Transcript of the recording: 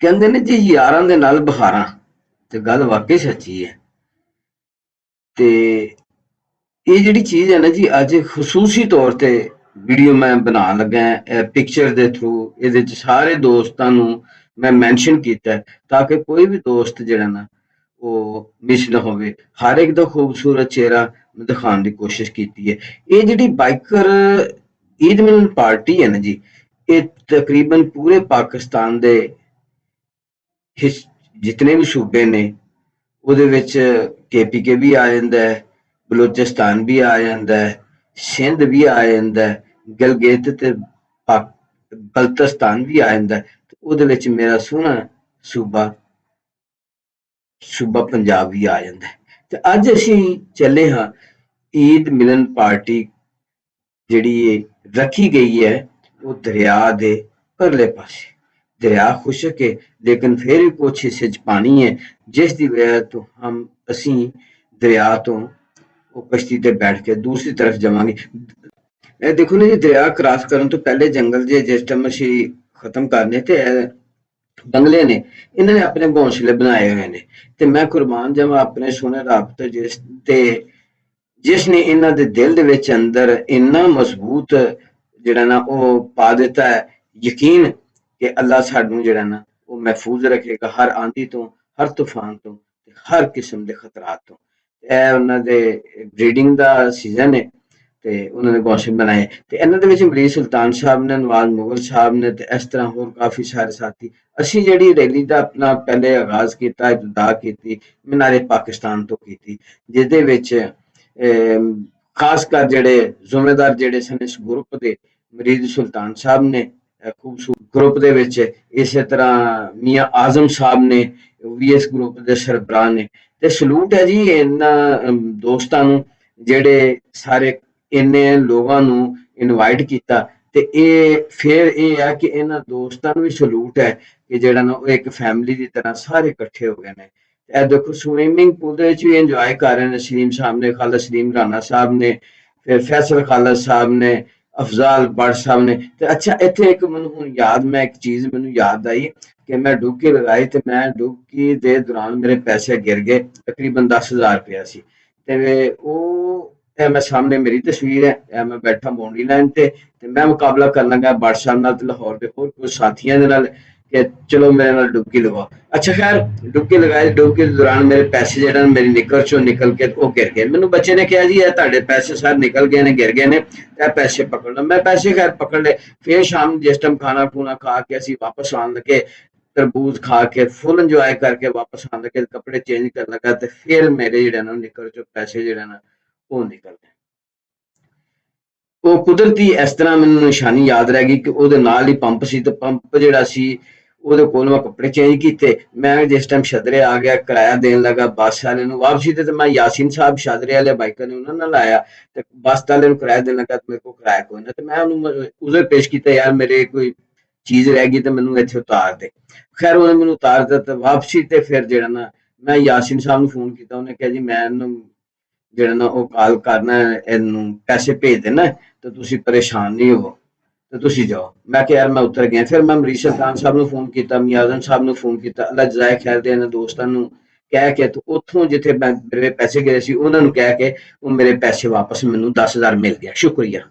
ਕਹਿੰਦੇ ਨੇ ਜੀ ਯਾਰਾਂ ਦੇ ਨਾਲ ਬਹਾਰਾਂ, ਤੇ ਗੱਲ ਵਾਕਈ ਸੱਚੀ ਹੈ। ਤੇ ਇਹ ਜਿਹੜੀ ਚੀਜ਼ ਹੈ ਨਾ ਜੀ, ਅੱਜ ਖਸੂਸੀ ਤੌਰ ਤੇ ਵੀਡੀਓ ਮੈਂ ਬਣਾਉਣ ਲੱਗਾ ਪਿਕਚਰ ਦੇ ਥਰੂ, ਇਹਦੇ ਚ ਸਾਰੇ ਦੋਸਤਾਂ ਨੂੰ ਮੈਂ ਮੈਂਸ਼ਨ ਕੀਤਾ ਤਾਂ ਕਿ ਕੋਈ ਵੀ ਦੋਸਤ ਜਿਹੜਾ ਨਾ ਉਹ ਮਿਸ ਨਾ ਹੋਵੇ। ਹਰ ਇੱਕ ਦਾ ਖੂਬਸੂਰਤ ਚਿਹਰਾ ਦਿਖਾਉਣ ਦੀ ਕੋਸ਼ਿਸ਼ ਕੀਤੀ ਹੈ। ਇਹ ਜਿਹੜੀ ਬਾਈਕਰ ਈਦ ਮਿਲਨ ਪਾਰਟੀ ਹੈ ਨਾ ਜੀ, ਇਹ ਤਕਰੀਬਨ ਪੂਰੇ ਪਾਕਿਸਤਾਨ ਦੇ ਜਿਤਨੇ ਵੀ ਸੂਬੇ ਨੇ ਉਹਦੇ ਵਿੱਚ KPK ਵੀ ਆ ਜਾਂਦਾ ਹੈ, ਬਲੋਚਿਸਤਾਨ ਵੀ ਆ ਜਾਂਦਾ ਹੈ, ਸਿੰਧ ਵੀ ਆ ਜਾਂਦਾ ਹੈ, ਗਲਗਿਤ ਤੇ ਬਲਤਿਸਤਾਨ ਵੀ ਆ ਜਾਂਦਾ ਹੈ। ਉਹਦੇ ਵਿੱਚ ਮੇਰਾ ਸੋਹਣਾ ਸੂਬਾ ਪੰਜਾਬ ਵੀ ਆ ਜਾਂਦਾ ਹੈ। ਤੇ ਅੱਜ ਅਸੀਂ ਚੱਲੇ ਹਾਂ ਈਦ ਮਿਲਨ ਪਾਰਟੀ ਜਿਹੜੀ ਰੱਖੀ ਗਈ ਹੈ ਉਹ ਦਰਿਆ ਦੇ ਪਰਲੇ ਪਾਸੇ। दरिया खुशक है लेकिन फिर भी कुछ हिस्से च पानी है, जिस दी वजह तो असी दरिया तो वो कश्ती ते बैठ के दूसरी तरफ जावांगे। देखो ना जी, दरिया क्रॉस करने तो पहले जंगल जिस टाइम असी खत्म करने ते बंगले ने इन्होंने अपने घोंसले बनाए हुए ने, ते मैं कुर्बान जावां अपने सोने रब ते जिसने इन्हां दे दिल दे विच अंदर इन्ना मजबूत जिहड़ा ना वो पा दिता है यकीन कि अल्लाह सानू जिहड़ा ना वो महफूज रखेगा हर आंधी तो, हर तूफान तो, हर किस्म के खतरात तो। ਇਹ ਉਹਨਾਂ ਦੇ ਬਰੀਡਿੰਗ ਦਾ ਸੀਜ਼ਨ ਹੈ ਤੇ ਉਹਨਾਂ ਨੇ ਘੋਂਸਲੇ ਬਣਾਏ ਤੇ ਇਹਨਾਂ ਦੇ ਵਿੱਚ ਮਰੀਜ਼ ਸੁਲਤਾਨ ਸਾਹਿਬ ਨੇ, ਨਵਾਜ਼ ਮੁਗਲ ਸਾਹਿਬ ਨੇ ਤੇ ਇਸ ਤਰ੍ਹਾਂ ਹੋਰ ਕਾਫੀ ਸਾਰੇ ਸਾਥੀ। ਅਸੀਂ ਜਿਹੜੀ ਰੈਲੀ ਦਾ ਆਪਣਾ ਪਹਿਲੇ ਆਗਾਜ਼ ਕੀਤਾ, ਇਬਤਦਾ ਕੀਤੀ ਮੀਨਾਰੇ ਪਾਕਿਸਤਾਨ ਤੋਂ ਕੀਤੀ, ਜਿਹਦੇ ਵਿੱਚ ਖਾਸ ਕਰ ਜਿਹੜੇ ਜ਼ਿੰਮੇਦਾਰ ਜਿਹੜੇ ਸਨ ਇਸ ਗਰੁੱਪ ਦੇ, ਮਰੀਜ਼ ਸੁਲਤਾਨ ਸਾਹਿਬ ਨੇ ਖੂਬਸੂਰਤ ਗਰੁੱਪ ਦੇ ਵਿੱਚ, ਇਸੇ ਤਰ੍ਹਾਂ ਮੀਆਂ ਆਜ਼ਮ ਸਾਹਿਬ ਨੇ ਵੀ ਇਸ ਗਰੁੱਪ ਦੇ ਸਰਬਰਾਹ ਨੇ। ਤੇ ਸਲੂਟ ਹੈ ਜੀ ਇਹਨਾਂ ਦੋਸਤਾਂ ਨੂੰ ਜਿਹੜੇ ਸਾਰੇ ਇੰਨੇ ਲੋਕਾਂ ਨੂੰ ਇਨਵਾਈਟ ਕੀਤਾ। ਤੇ ਇਹ ਫਿਰ ਇਹ ਹੈ ਕਿ ਇਹਨਾਂ ਦੋਸਤਾਂ ਨੂੰ ਵੀ ਸਲੂਟ ਹੈ ਕਿ ਜਿਹੜਾ ਨਾ ਉਹ ਇੱਕ ਫੈਮਿਲੀ ਦੀ ਤਰ੍ਹਾਂ ਸਾਰੇ ਇਕੱਠੇ ਹੋ ਗਏ ਨੇ। ਇਹ ਦੇਖੋ ਸਵੀਮਿੰਗ ਪੂਲ ਦੇ ਵਿੱਚ ਵੀ ਇੰਜੋਏ ਕਰ ਰਹੇ ਨੇ ਸਲੀਮ ਸਾਹਿਬ ਨੇ, ਖਾਲਦ ਸਲੀਮ ਰਾਣਾ ਸਾਹਿਬ ਨੇ, ਫਿਰ ਫੈਸਲ ਖਾਲਦ ਸਾਹਿਬ ਨੇ, ਅਫਜ਼ਾਲ ਬੱਟ ਸਾਹਿਬ ਨੇ। ਤੇ ਅੱਛਾ ਇੱਥੇ ਇੱਕ ਮੈਨੂੰ ਹੁਣ ਯਾਦ, ਮੈਂ ਇੱਕ ਚੀਜ਼ ਮੈਨੂੰ ਯਾਦ ਆਈ ਕਿ ਮੈਂ ਡੁਬਕੀ ਲਗਾਈ ਤੇ ਮੈਂ ਡੁਬਕੀ ਦੇ ਦੌਰਾਨ ਮੇਰੇ ਪੈਸੇ ਗਿਰ ਗਏ, ਤਕਰੀਬਨ 10,000 ਰੁਪਇਆ ਸੀ। ਤੇ ਉਹ ਇਹ ਮੈਂ ਸਾਹਮਣੇ ਮੇਰੀ ਤਸਵੀਰ ਹੈ, ਇਹ ਮੈਂ ਬੈਠਾ ਬੌਂਡਰੀ ਲਾਈਨ ਤੇ ਮੈਂ ਮੁਕਾਬਲਾ ਕਰਨ ਲੱਗਾ ਬੱਟ ਸਾਹਿਬ ਨਾਲ ਤੇ ਲਾਹੌਰ ਦੇ ਹੋਰ ਕੁਝ ਸਾਥੀਆਂ ਦੇ ਨਾਲ ਕਿ ਚਲੋ ਮੇਰੇ ਨਾਲ ਡੁਬਕੀ ਲਗਾਓ। ਅੱਛਾ ਖੈਰ ਡੁਬਕੀ ਲਗਾਈ, ਡੁਬਕੀ ਦੇ ਦੌਰਾਨ ਮੇਰੇ ਪੈਸੇ ਜਿਹੜਾ ਮੇਰੀ ਨਿੱਕਰ ਚੋਂ ਨਿਕਲ ਕੇ ਉਹ ਗਿਰ ਗਏ। ਮੈਨੂੰ ਬੱਚੇ ਨੇ ਕਿਹਾ ਜੀ ਇਹ ਤੁਹਾਡੇ ਪੈਸੇ ਸਾਰੇ ਨਿਕਲ ਗਏ ਨੇ, ਗਿਰ ਗਏ ਨੇ, ਇਹ ਪੈਸੇ ਪਕੜ ਲਓ। ਮੈਂ ਪੈਸੇ ਖੈਰ ਪਕੜ ਲਏ। ਫਿਰ ਸ਼ਾਮ ਜਿਸ ਟਾਈਮ ਖਾਣਾ ਖੂਣਾ ਖਾ ਕੇ ਅਸੀਂ ਵਾਪਸ ਆਉਣ ਲੱਗੇ, ਤਰਬੂਜ ਖਾ ਕੇ ਫੁੱਲ ਇੰਜੋਏ ਕਰਕੇ ਵਾਪਸ ਆਉਣ ਲੱਗੇ, ਕੱਪੜੇ ਚੇਂਜ ਕਰਨ ਲੱਗਾ ਤੇ ਫਿਰ ਮੇਰੇ ਜਿਹੜੇ ਨਾ ਨਿਕਲ ਚੋਂ ਪੈਸੇ ਜਿਹੜੇ ਨਾ ਉਹ ਨਿਕਲ ਗਏ। ਉਹ ਕੁਦਰਤੀ ਇਸ ਤਰ੍ਹਾਂ ਮੈਨੂੰ ਨਿਸ਼ਾਨੀ ਯਾਦ ਰਹਿ ਗਈ ਕਿ ਉਹਦੇ ਨਾਲ ਹੀ ਪੰਪ ਸੀ ਤੇ ਪੰਪ ਜਿਹੜਾ ਸੀ ਉਹਦੇ ਕੋਲ ਮੈਂ ਕੱਪੜੇ ਚੇਂਜ ਕੀਤੇ। ਮੈਂ ਜਿਸ ਟਾਈਮ ਸ਼ਦਰੇ ਆ ਗਿਆ ਕਿਰਾਇਆ ਦੇਣ ਲੱਗਾ ਬੱਸ ਵਾਲੇ ਨੂੰ, ਵਾਪਸੀ ਤੇ ਮੈਂ ਯਾਸੀਨ ਸਾਹਿਬ ਸ਼ਦਰੇ ਵਾਲੇ ਬਾਈਕਰ ਨੇ ਉਹਨਾਂ ਨਾਲ ਆਇਆ ਤੇ ਬੱਸ ਵਾਲੇ ਨੂੰ ਕਿਰਾਇਆ ਦੇਣ ਲੱਗਾ ਤੇ ਮੇਰੇ ਕੋਲ ਕਿਰਾਇਆ ਕੋਈ ਨਾ, ਤੇ ਮੈਂ ਉਹਨੂੰ ਉਜ਼ਰ ਪੇਸ਼ ਕੀਤਾ, ਯਾਰ ਮੇਰੇ ਕੋਈ ਚੀਜ਼ ਰਹਿ ਗਈ ਤੇ ਮੈਨੂੰ ਇੱਥੇ ਉਤਾਰ ਦੇ। ਖੈਰ ਉਹਨੇ ਮੈਨੂੰ ਉਤਾਰ ਦਿੱਤਾ ਵਾਪਸੀ ਤੇ ਫਿਰ ਜਿਹੜਾ ਨਾ ਮੈਂ ਯਾਸੀਨ ਸਾਹਿਬ ਨੂੰ ਫੋਨ ਕੀਤਾ, ਉਹਨੇ ਕਿਹਾ ਜੀ ਮੈਂ ਇਹਨੂੰ ਜਿਹੜਾ ਨਾ ਉਹ ਕਾਲ ਕਰਨਾ, ਇਹਨੂੰ ਪੈਸੇ ਭੇਜ ਦੇਣਾ ਤੇ ਤੁਸੀਂ ਪਰੇਸ਼ਾਨ ਨਹੀਂ ਹੋਵੋ ਤੇ ਤੁਸੀਂ ਜਾਓ। ਮੈਂ ਕਿਹਾ ਯਾਰ ਮੈਂ ਉਤਰ ਗਿਆ। ਫਿਰ ਮੈਂ ਮਰੀਜ਼ ਸੁਲਤਾਨ ਸਾਹਿਬ ਨੂੰ ਫੋਨ ਕੀਤਾ, ਮੀਆਂ ਆਜ਼ਮ ਸਾਹਿਬ ਨੂੰ ਫੋਨ ਕੀਤਾ, ਅੱਲਾ ਜਜ਼ਾਏ ਖੈਰ ਦੇ ਇਹਨਾਂ ਦੋਸਤਾਂ ਨੂੰ ਕਹਿ ਕੇ ਤੇ ਉੱਥੋਂ ਜਿੱਥੇ ਮੇਰੇ ਪੈਸੇ ਗਏ ਸੀ ਉਹਨਾਂ ਨੂੰ ਕਹਿ ਕੇ ਉਹ ਮੇਰੇ ਪੈਸੇ ਵਾਪਸ ਮੈਨੂੰ 10,000 ਮਿਲ ਗਿਆ। ਸ਼ੁਕਰੀਆ।